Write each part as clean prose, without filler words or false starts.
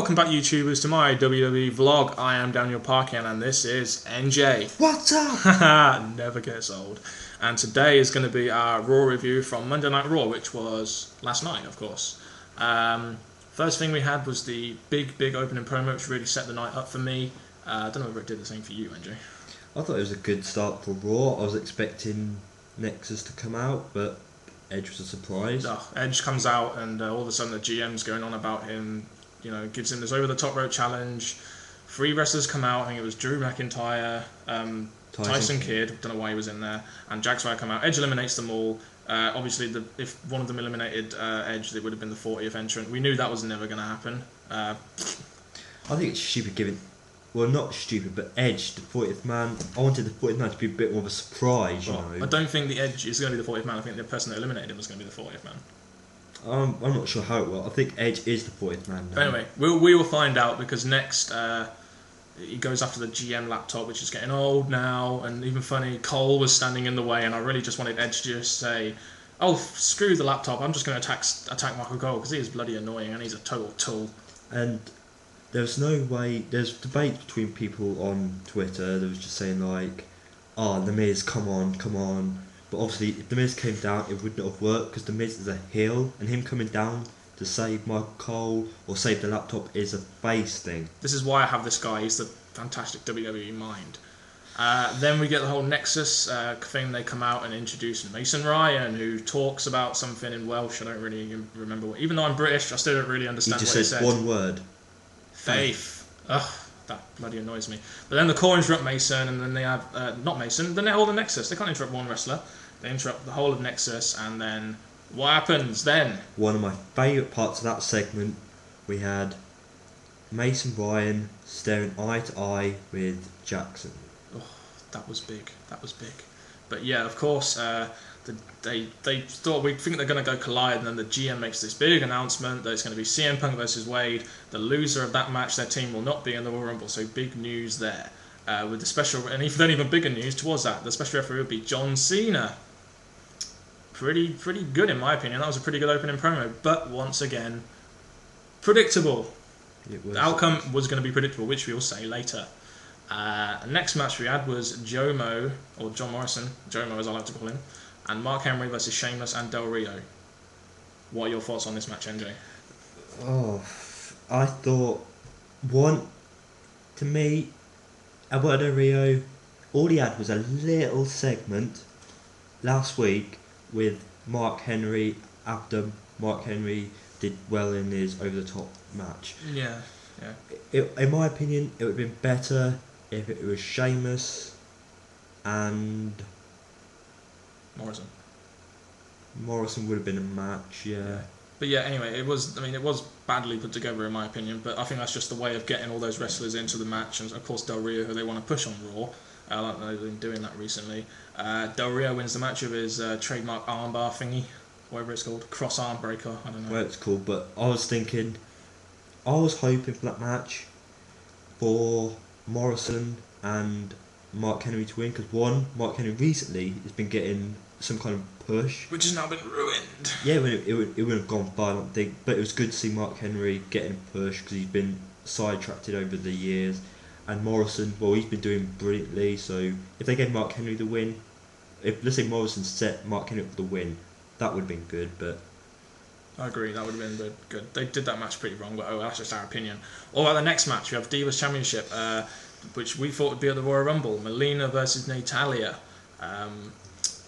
Welcome back, YouTubers, to my WWE vlog. I am Daniel Parkin, and this is NJ. What's up? Never gets old. And today is going to be our Raw review from Monday Night Raw, which was last night, of course. First thing we had was the big opening promo, which really set the night up for me. I don't know whether it did the same for you, NJ. I thought it was a good start for Raw. I was expecting Nexus to come out, but Edge was a surprise. Oh, Edge comes out, and all of a sudden the GM's going on about him. You know, gives him this over-the-top rope challenge. 3 wrestlers come out. I think it was Drew McIntyre, Tyson Kidd, don't know why he was in there, and Jack Swagger come out. Edge eliminates them all. Obviously, if one of them eliminated Edge, it would have been the 40th entrant. We knew that was never going to happen. I think it's stupid giving... Well, not stupid, but Edge, the 40th man. I wanted the 40th man to be a bit more of a surprise, you know. I don't think the Edge is going to be the 40th man. I think the person that eliminated him was going to be the 40th man. I'm not sure how it will. I think Edge is the 40th man now. But anyway, we will find out, because next he goes after the GM laptop, which is getting old now, and even funny, Cole was standing in the way, and I really just wanted Edge to just say, oh, screw the laptop, I'm just going to attack Michael Cole, because he is bloody annoying, and he's a total tool. And there's no way... There's debate between people on Twitter that was just saying like, oh, The Miz, come on. But obviously, if The Miz came down, it wouldn't have worked, because The Miz is a heel, and him coming down to save Michael Cole or save the laptop is a face thing. This is why I have this guy. He's the fantastic WWE mind. Then we get the whole Nexus thing. They come out and introduce Mason Ryan, who talks about something in Welsh. I don't really remember what. Even though I'm British, I still don't really understand what he said. He just said one word. Faith. Ugh, that bloody annoys me. But then the Corre interrupt Mason, and then they have not Mason. Then they hold the Nexus. They can't interrupt one wrestler. They interrupt the whole of Nexus, and then what happens then? One of my favourite parts of that segment, we had Mason Bryan staring eye to eye with Jackson. Oh, that was big. But yeah, of course, they thought, we think they're going to go collide, and then the GM makes this big announcement that it's going to be CM Punk versus Wade. The loser of that match, their team will not be in the Royal Rumble, so big news there. With the special, and even bigger news towards that, the special referee would be John Cena. Pretty good in my opinion. That was a pretty good opening promo, but once again, predictable. The outcome was going to be predictable, which we will say later. Next match we had was Jomo, or John Morrison, Jomo as I like to call him, and Mark Henry versus Sheamus and Del Rio. What are your thoughts on this match, NJ? Oh, I thought, to me, Alberto Del Rio, all he had was a little segment last week with Mark Henry after Mark Henry did well in his over-the-top match. Yeah. In my opinion, it would have been better if it was Sheamus and Morrison would have been a match, yeah. But yeah, anyway, it was badly put together in my opinion, but I think that's just the way of getting all those wrestlers into the match, and of course Del Rio, who they want to push on Raw. Like they've been doing that recently. Del Rio wins the match with his trademark armbar thingy, whatever it's called, cross arm breaker, I don't know. Well, it's called, but I was hoping for that match for Morrison and Mark Henry to win, because Mark Henry recently has been getting some kind of push, which has now been ruined. Yeah, it would have gone by, I don't think, but it was good to see Mark Henry getting a push, because he's been sidetracked over the years. And Morrison, well, he's been doing brilliantly, so if they gave Mark Henry the win, if let's say Morrison set Mark Henry up for the win, that would have been good, but... I agree, that would have been good. They did that match pretty wrong, but that's just our opinion. All right, the next match, we have Divas Championship, which we thought would be at the Royal Rumble. Melina versus Natalya.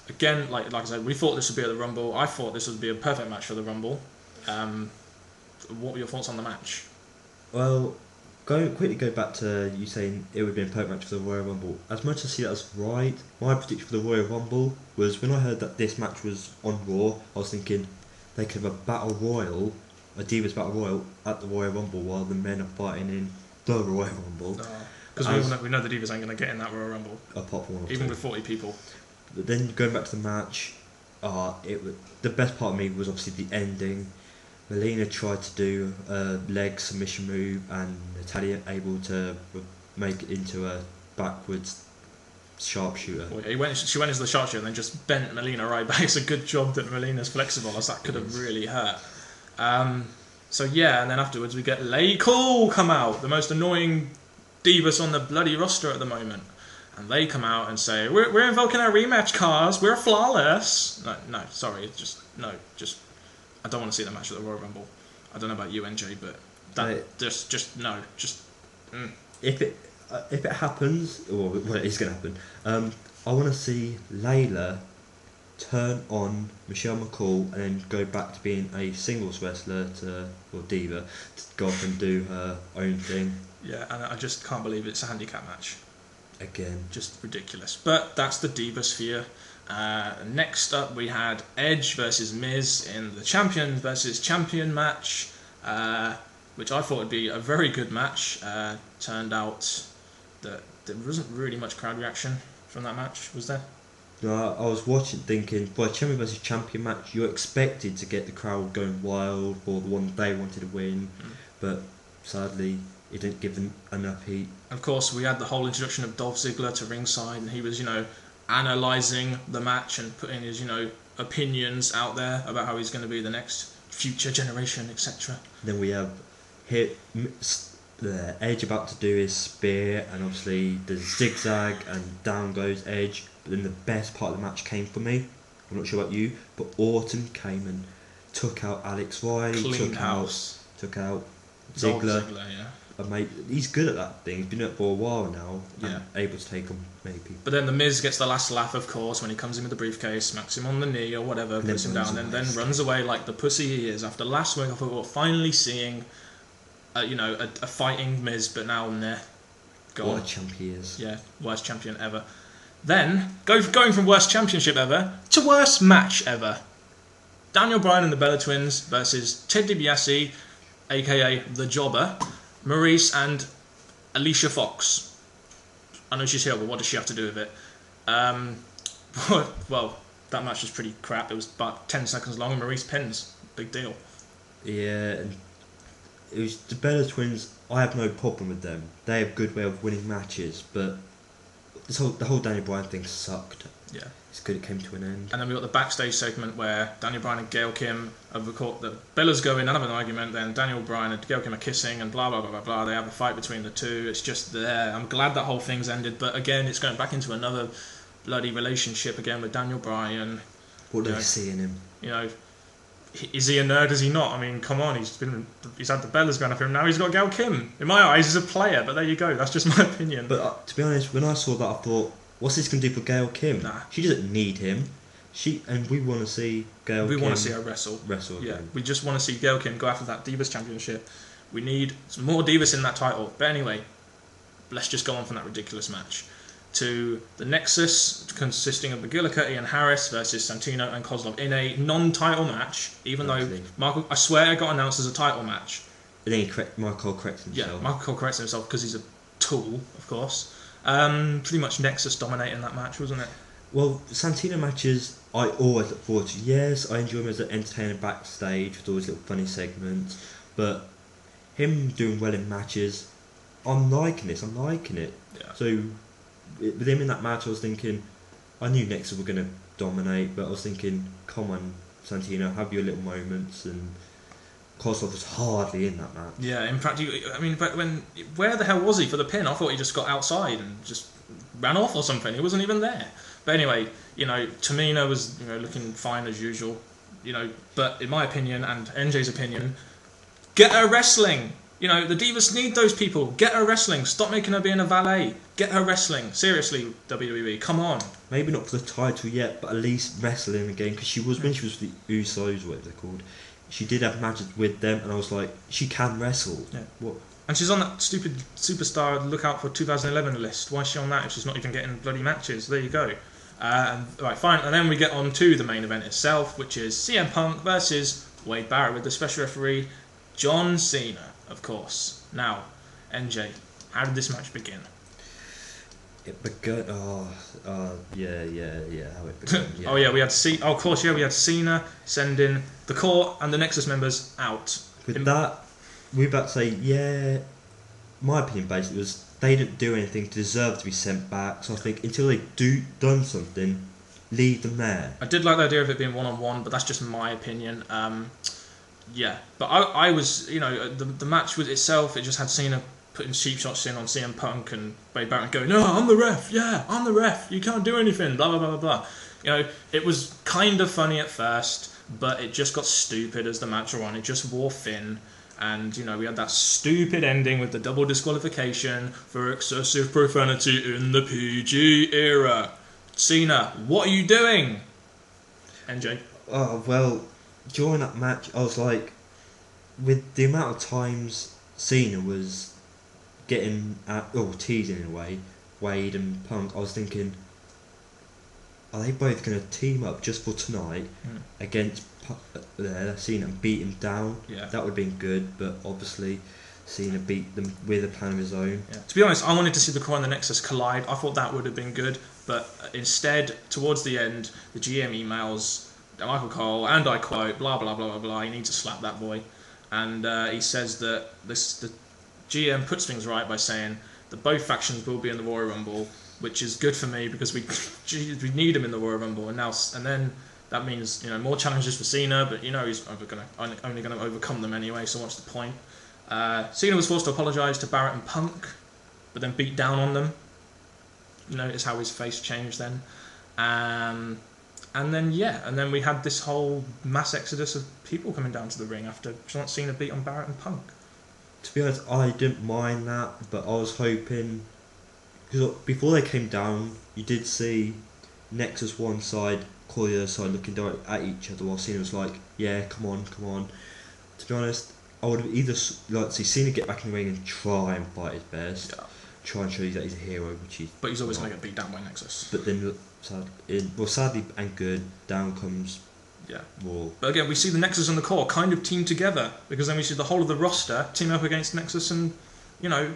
Again, like I said, we thought this would be at the Rumble. I thought this would be a perfect match for the Rumble. What were your thoughts on the match? Well... quickly go back to you saying it would be a perfect match for the Royal Rumble. As much as I see that as right, my prediction for the Royal Rumble was, when I heard that this match was on Raw, I was thinking they could have a Battle Royal, a Divas Battle Royal at the Royal Rumble while the men are fighting in the Royal Rumble. Because we know the Divas ain't going to get in that Royal Rumble. Apart from one or even two. With 40 people. But then going back to the match, the best part of me was obviously the ending. Melina tried to do a leg submission move, and Natalya able to make it into a backwards sharpshooter. Well, she went into the sharpshooter and then just bent Melina right back. It's a good job that Melina's flexible, as that could have really hurt. So yeah, and then afterwards we get LayCool come out, the most annoying Divas on the bloody roster at the moment. And they come out and say, we're invoking our rematch cards, we're flawless. No, sorry, I don't want to see the match at the Royal Rumble. I don't know about you, NJ, but no. If it happens, or it is going to happen, I want to see Layla turn on Michelle McCool and then go back to being a singles wrestler or diva to go off and do her own thing. Yeah, and I just can't believe it's a handicap match. Again. Just ridiculous. But that's the Diva sphere. Next up we had Edge versus Miz in the Champion versus Champion match, which I thought would be a very good match. Turned out that there wasn't really much crowd reaction from that match, was there? No, I was watching thinking, for a Champion versus Champion match, you're expected to get the crowd going wild for the one they wanted to win, but sadly it didn't give them enough heat. Of course, we had the whole introduction of Dolph Ziggler to ringside, and he was, analysing the match and putting his, opinions out there about how he's going to be the next future generation, etc. Then we have Edge about to do his spear, and obviously the zigzag, and down goes Edge. But then the best part of the match came for me. I'm not sure about you, but Orton came and took out Alex Riley, took out Ziggler. Yeah. Mate, he's good at that thing. He's been at it for a while now. Yeah. And able to take him, maybe. But then the Miz gets the last laugh, of course, when he comes in with the briefcase, smacks him on the knee or whatever, puts him down, and then runs away like the pussy he is. After last week, I thought we were finally seeing, a fighting Miz, but now what a champ he is. Yeah, worst champion ever. Then, going from worst championship ever to worst match ever. Daniel Bryan and the Bella Twins versus Ted DiBiase, aka The Jobber, Maurice and Alicia Fox. I know she's here, but what does she have to do with it? Well, that match was pretty crap. It was about 10 seconds long and Maurice pins. Big deal. Yeah, and it was the Bella Twins. I have no problem with them. They have a good way of winning matches, but the whole Daniel Bryan thing sucked. Yeah. It's good it came to an end. And then we got the backstage segment where Daniel Bryan and Gail Kim have recorded that Bella's going, and have an argument, then Daniel Bryan and Gail Kim are kissing and blah blah blah blah blah. They have a fight between the two. It's just there. I'm glad that whole thing's ended, but again it's going back into another bloody relationship again with Daniel Bryan. What do they see in him? Is he a nerd? Is he not? I mean, come on, he's had the Bellas going after him. Now he's got Gail Kim. In my eyes, he's a player, but there you go. That's just my opinion. But to be honest, when I saw that, I thought, what's this going to do for Gail Kim? Nah. She doesn't need him. And we want to see Gail Kim. We want to see her wrestle. Yeah, we just want to see Gail Kim go after that Divas Championship. We need some more Divas in that title. But anyway, let's just go on from that ridiculous match to the Nexus, consisting of McGuilicutty and Harris versus Santino and Kozlov in a non-title match, even though I swear it got announced as a title match. And then Michael corrects himself. Yeah, Michael corrects himself because he's a tool, of course. Pretty much Nexus dominating that match, wasn't it? Well, Santino matches I always look forward to. Yes, I enjoy him as an entertainer backstage with all his little funny segments, but him doing well in matches, I'm liking this. I'm liking it. Yeah. So with him in that match, I was thinking, I knew Nexus were going to dominate, but I was thinking, come on, Santino, have your little moments, and Kozlov was hardly in that match. Yeah, in fact, where the hell was he for the pin? I thought he just got outside and just ran off or something. He wasn't even there. But anyway, Tamina was looking fine as usual. But in my opinion and NJ's opinion, get her wrestling. The Divas need those people. Get her wrestling. Stop making her being a valet. Get her wrestling. Seriously, WWE, come on. Maybe not for the title yet, but at least wrestling again. Because when she was the Usos, whatever they're called, she did have matches with them, and I was like, she can wrestle. Yeah. What? And she's on that stupid Superstar Look Out for 2011 list. Why is she on that if she's not even getting bloody matches? There you go. Right, fine. And then we get on to the main event itself, which is CM Punk versus Wade Barrett with the special referee, John Cena, of course. Now, NJ, how did this match begin? It began. How it began. Yeah. We had we had Cena sending the Core and the Nexus members out. With that, we're about to say, my opinion basically was they didn't do anything to deserve to be sent back. So I think until they done something, leave them there. I did like the idea of it being one-on-one, but that's just my opinion. Yeah, but I was, the match was itself, it just had Cena putting cheap shots in on CM Punk and Wade Barrett going, no, I'm the ref, yeah, I'm the ref, you can't do anything, blah, blah, blah, blah, blah. It was kind of funny at first, but it just got stupid as the match went on. It just wore thin, and, we had that stupid ending with the double disqualification for excessive profanity in the PG era. Cena, what are you doing? NJ? Oh, well, during that match, I was like, with the amount of times Cena was getting teasing in a way, Wade and Punk, I was thinking, are they both going to team up just for tonight against Cena and beat him down? Yeah. That would have been good, but obviously Cena beat them with a plan of his own. Yeah. To be honest, I wanted to see the Corre and the Nexus collide. I thought that would have been good, but instead, towards the end, the GM emails Michael Cole, and I quote, blah, blah, blah, blah, blah, you need to slap that boy. And he says that the GM puts things right by saying that both factions will be in the Royal Rumble, which is good for me because we need him in the Royal Rumble. And then that means more challenges for Cena, but he's only going to overcome them anyway. So what's the point? Cena was forced to apologise to Barrett and Punk, but then beat down on them. Notice how his face changed then. And then we had this whole mass exodus of people coming down to the ring after John Cena beat on Barrett and Punk. To be honest, I didn't mind that, but I was hoping, because before they came down, you did see Nexus one side, Corre the other side, looking down at each other while Cena was like, yeah, come on. To be honest, I would have either liked to see Cena get back in the ring and try and fight his best, try and show you that he's a hero, but he's always going to get beat down by Nexus. But then, sadly and good, down comes Raw. But again, we see the Nexus and the Corre kind of team together, because then we see the whole of the roster team up against Nexus, and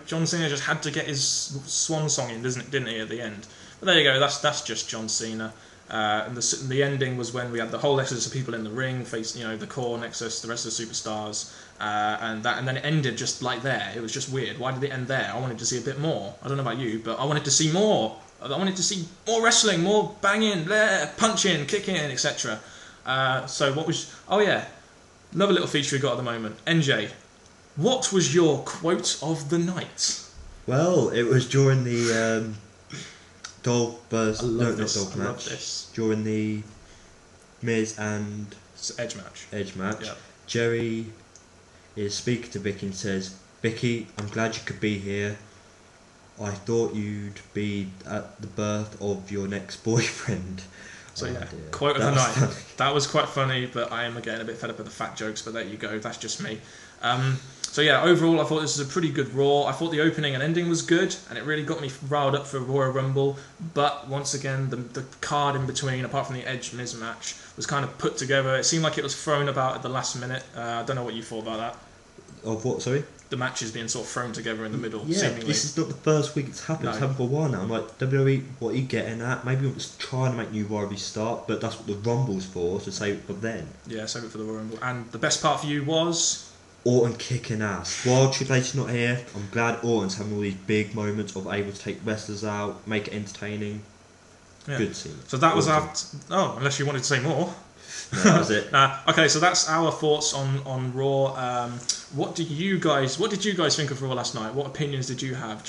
John Cena just had to get his swan song in, didn't he, at the end? But there you go, that's just John Cena. And the ending was when we had the whole exodus of people in the ring, the Corre, Nexus, the rest of the superstars, and then it ended just like there. It was just weird. Why did it end there? I wanted to see a bit more. I don't know about you, but I wanted to see more. I wanted to see more wrestling, more banging, punching, kicking, etc. So what was... Oh yeah, another little feature we got at the moment. NJ, what was your quote of the night? Well, it was during the Dolph versus... not Dolph match. During the Miz and... Edge match. Yep. Jerry is speaking to Vicky and says, Vicky, I'm glad you could be here. I thought you'd be at the birth of your next boyfriend. So quote of the night. Funny. That was quite funny, but I am getting a bit fed up with the fat jokes, but there you go, that's just me. Overall I thought this was a pretty good Raw. I thought the opening and ending was good, and it really got me riled up for Royal Rumble, but once again, the card in between, apart from the Edge Miz match, was kind of put together. It seemed like it was thrown about at the last minute. I don't know what you thought about that. Of what, sorry? The matches being sort of thrown together in the middle, yeah, seemingly. This is not the first week it's happened. No. It's happened for a while now. I'm like, WWE, what are you getting at? Maybe we're just trying to make new rivalries start, but that's what the Rumble's for, so save it for then. Yeah, save it for the Royal Rumble. And the best part for you was... Orton kicking ass. While Triple H is not here, I'm glad Orton's having all these big moments of able to take wrestlers out, make it entertaining. Yeah. Good scene. So that was our... unless you wanted to say more. No, that was it. Okay, so that's our thoughts on Raw. What did you guys think of Raw last night? What opinions did you have?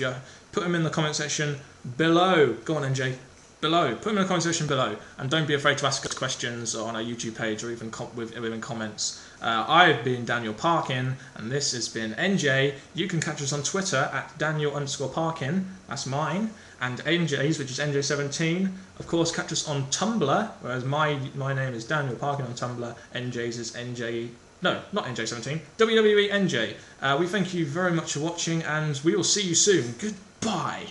Put them in the comment section below. Go on, NJ. Below. Put them in the comment section below. And don't be afraid to ask us questions on our YouTube page or even within comments. I've been Daniel Parkin, and this has been NJ. You can catch us on Twitter at Daniel_Parkin. That's mine. And NJ's, which is NJ17. Of course, catch us on Tumblr, whereas my name is Daniel Parkin on Tumblr. NJ's is NJ... No, not NJ17. WWE NJ. We thank you very much for watching, and we will see you soon. Goodbye.